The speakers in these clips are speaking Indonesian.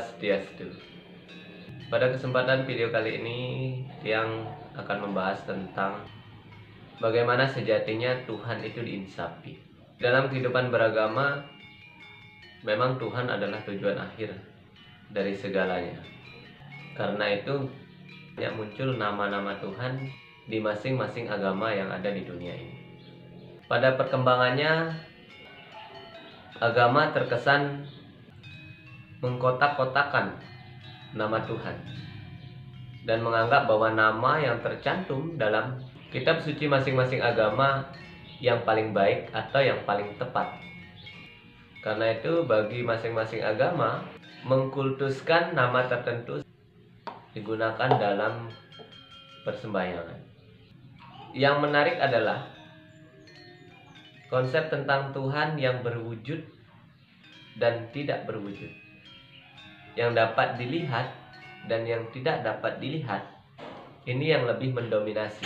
Swastiastu. Pada kesempatan video kali ini yang akan membahas tentang bagaimana sejatinya Tuhan itu diinsapi. Dalam kehidupan beragama, memang Tuhan adalah tujuan akhir dari segalanya. Karena itu banyak muncul nama-nama Tuhan di masing-masing agama yang ada di dunia ini. Pada perkembangannya, agama terkesan mengkotak-kotakan nama Tuhan dan menganggap bahwa nama yang tercantum dalam kitab suci masing-masing agama yang paling baik atau yang paling tepat. Karena itu bagi masing-masing agama mengkultuskan nama tertentu digunakan dalam persembahyangan. Yang menarik adalah konsep tentang Tuhan yang berwujud dan tidak berwujud, yang dapat dilihat dan yang tidak dapat dilihat. Ini yang lebih mendominasi.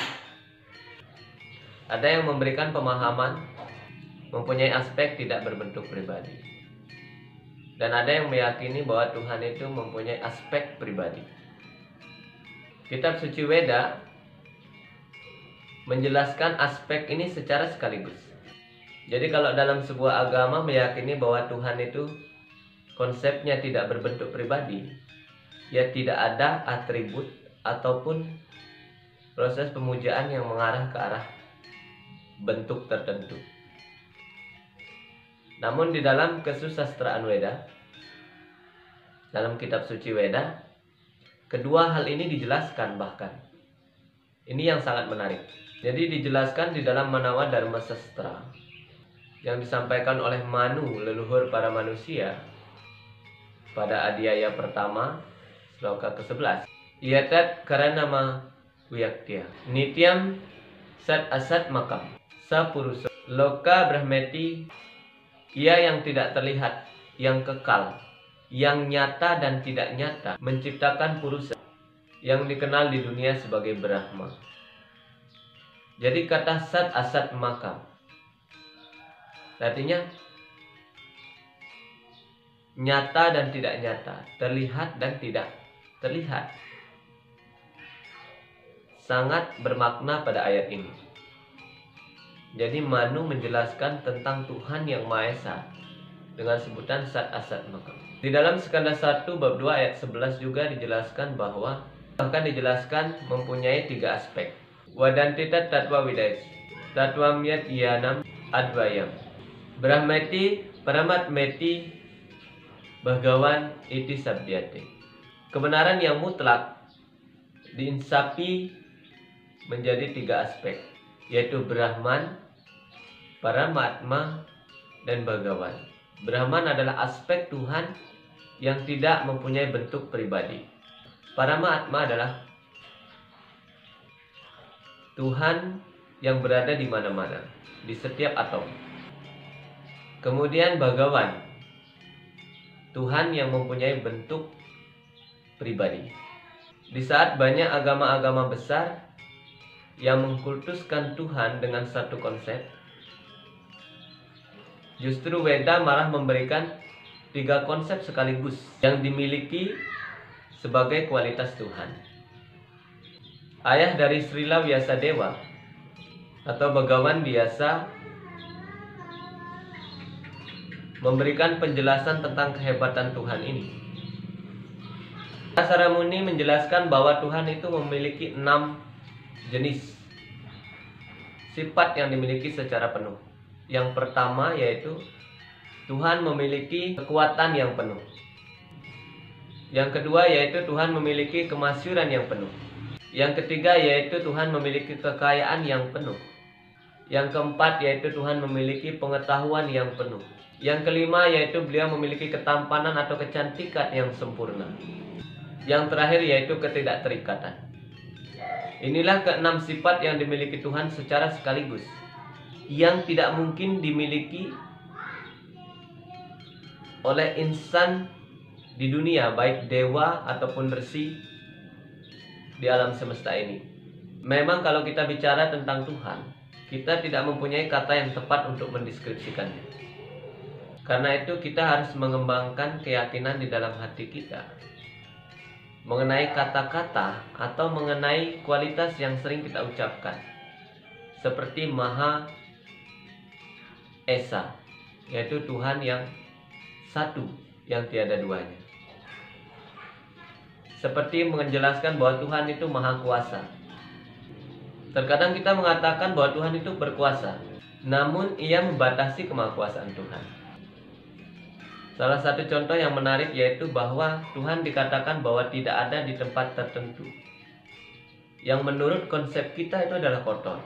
Ada yang memberikan pemahaman mempunyai aspek tidak berbentuk pribadi, dan ada yang meyakini bahwa Tuhan itu mempunyai aspek pribadi. Kitab suci Weda menjelaskan aspek ini secara sekaligus. Jadi kalau dalam sebuah agama meyakini bahwa Tuhan itu konsepnya tidak berbentuk pribadi, ya tidak ada atribut ataupun proses pemujaan yang mengarah ke arah bentuk tertentu. Namun di dalam kesusastraan Weda, dalam kitab suci Weda, kedua hal ini dijelaskan bahkan. Ini yang sangat menarik. Jadi dijelaskan di dalam Manawa Dharma Sastra yang disampaikan oleh Manu, leluhur para manusia, pada Adhyaya pertama, sloka ke-11. Yatat karanama wiyaktya nityam sat asat makam sapurusa loka brahmeti, ia yang tidak terlihat, yang kekal, yang nyata dan tidak nyata, menciptakan purusa yang dikenal di dunia sebagai Brahma. Jadi kata sat asat makam artinya nyata dan tidak nyata, terlihat dan tidak terlihat. Sangat bermakna pada ayat ini. Jadi Manu menjelaskan tentang Tuhan yang Maha Esa dengan sebutan Sat Asat Makam. Di dalam Skanda 1 bab 2 ayat 11 juga dijelaskan bahwa bahkan dijelaskan mempunyai 3 aspek. Wadantita tatwa widais, tatwa miyat yanam advayam, Brahmeti paramat meti Bhagawan iti sabdyate. Kebenaran yang mutlak diinsapi menjadi 3 aspek, yaitu Brahman, Paramatma, dan Bhagawan. Brahman adalah aspek Tuhan yang tidak mempunyai bentuk pribadi. Paramatma adalah Tuhan yang berada di mana-mana, di setiap atom. Kemudian Bhagawan, Tuhan yang mempunyai bentuk pribadi. Di saat banyak agama-agama besar yang mengkultuskan Tuhan dengan satu konsep, justru Weda malah memberikan 3 konsep sekaligus yang dimiliki sebagai kualitas Tuhan. Ayah dari Srila Vyasadeva atau Bhagawan biasa memberikan penjelasan tentang kehebatan Tuhan ini. Saramuni menjelaskan bahwa Tuhan itu memiliki 6 jenis sifat yang dimiliki secara penuh. Yang pertama yaitu Tuhan memiliki kekuatan yang penuh. Yang kedua yaitu Tuhan memiliki kemasyuran yang penuh. Yang ketiga yaitu Tuhan memiliki kekayaan yang penuh. Yang keempat yaitu Tuhan memiliki pengetahuan yang penuh. Yang kelima yaitu beliau memiliki ketampanan atau kecantikan yang sempurna. Yang terakhir yaitu ketidakterikatan. Inilah ke-6 sifat yang dimiliki Tuhan secara sekaligus, yang tidak mungkin dimiliki oleh insan di dunia, baik dewa ataupun resi di alam semesta ini. Memang kalau kita bicara tentang Tuhan, kita tidak mempunyai kata yang tepat untuk mendeskripsikannya. Karena itu kita harus mengembangkan keyakinan di dalam hati kita mengenai kata-kata atau mengenai kualitas yang sering kita ucapkan, seperti Maha Esa, yaitu Tuhan yang satu, yang tiada duanya. Seperti menjelaskan bahwa Tuhan itu maha kuasa. Terkadang kita mengatakan bahwa Tuhan itu berkuasa, namun ia membatasi kemahakuasaan Tuhan. Salah satu contoh yang menarik yaitu bahwa Tuhan dikatakan bahwa tidak ada di tempat tertentu yang menurut konsep kita itu adalah kotor.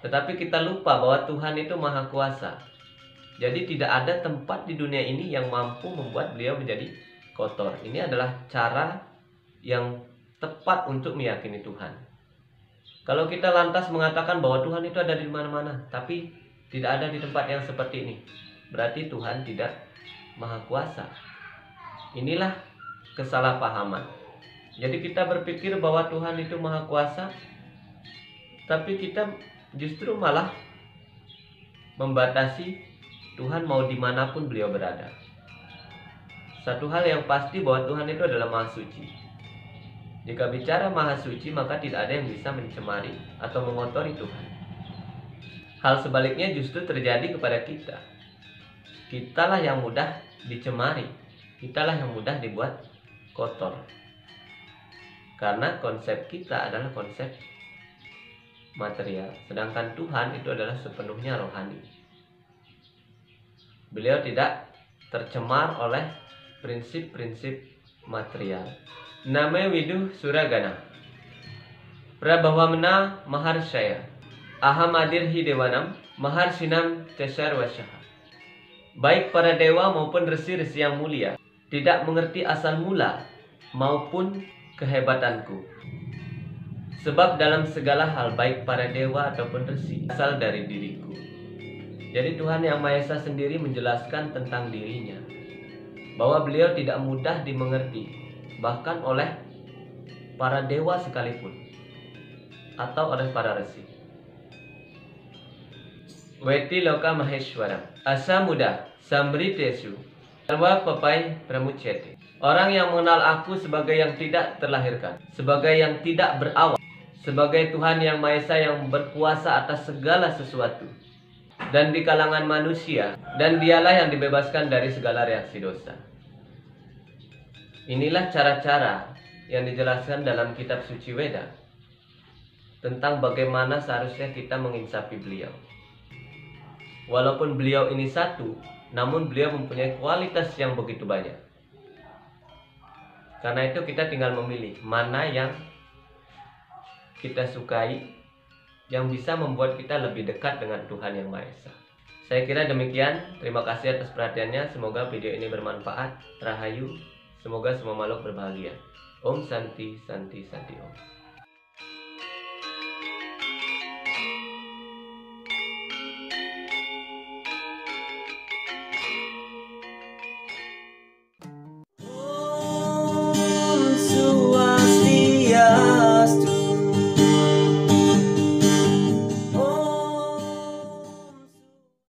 Tetapi kita lupa bahwa Tuhan itu maha kuasa. Jadi tidak ada tempat di dunia ini yang mampu membuat beliau menjadi kotor. Ini adalah cara yang tepat untuk meyakini Tuhan. Kalau kita lantas mengatakan bahwa Tuhan itu ada di mana-mana, tapi tidak ada di tempat yang seperti ini, berarti Tuhan tidak maha kuasa. Inilah kesalahpahaman. Jadi kita berpikir bahwa Tuhan itu maha kuasa, tapi kita justru malah membatasi Tuhan mau dimanapun beliau berada. Satu hal yang pasti bahwa Tuhan itu adalah maha suci. Jika bicara maha suci, maka tidak ada yang bisa mencemari atau mengotori Tuhan. Hal sebaliknya justru terjadi kepada kita. Kitalah yang mudah dicemari, kitalah yang mudah dibuat kotor. Karena konsep kita adalah konsep material, sedangkan Tuhan itu adalah sepenuhnya rohani. Beliau tidak tercemar oleh prinsip-prinsip material. Name widuh suragana Prabhavamna maharshaya Ahamadirhi dewanam maharsinam tesarwasyaha. Baik para dewa maupun resi-resi yang mulia tidak mengerti asal mula maupun kehebatanku. Sebab dalam segala hal baik para dewa ataupun resi asal dari diriku. Jadi Tuhan Yang Maha Esa sendiri menjelaskan tentang dirinya, bahwa beliau tidak mudah dimengerti, bahkan oleh para dewa sekalipun, atau oleh para resi. Weti loka maheshwaram asa muda sambritesu sarva papai pramucete. Orang yang mengenal aku sebagai yang tidak terlahirkan, sebagai yang tidak berawal, sebagai Tuhan Yang Maha Esa yang berkuasa atas segala sesuatu dan di kalangan manusia, dan dialah yang dibebaskan dari segala reaksi dosa. Inilah cara-cara yang dijelaskan dalam kitab suci Weda tentang bagaimana seharusnya kita menginsapi beliau. Walaupun beliau ini satu, namun beliau mempunyai kualitas yang begitu banyak. Karena itu kita tinggal memilih mana yang kita sukai, yang bisa membuat kita lebih dekat dengan Tuhan Yang Maha Esa. Saya kira demikian. Terima kasih atas perhatiannya. Semoga video ini bermanfaat. Rahayu. Semoga semua makhluk berbahagia. Om Santi Santi Santi Om.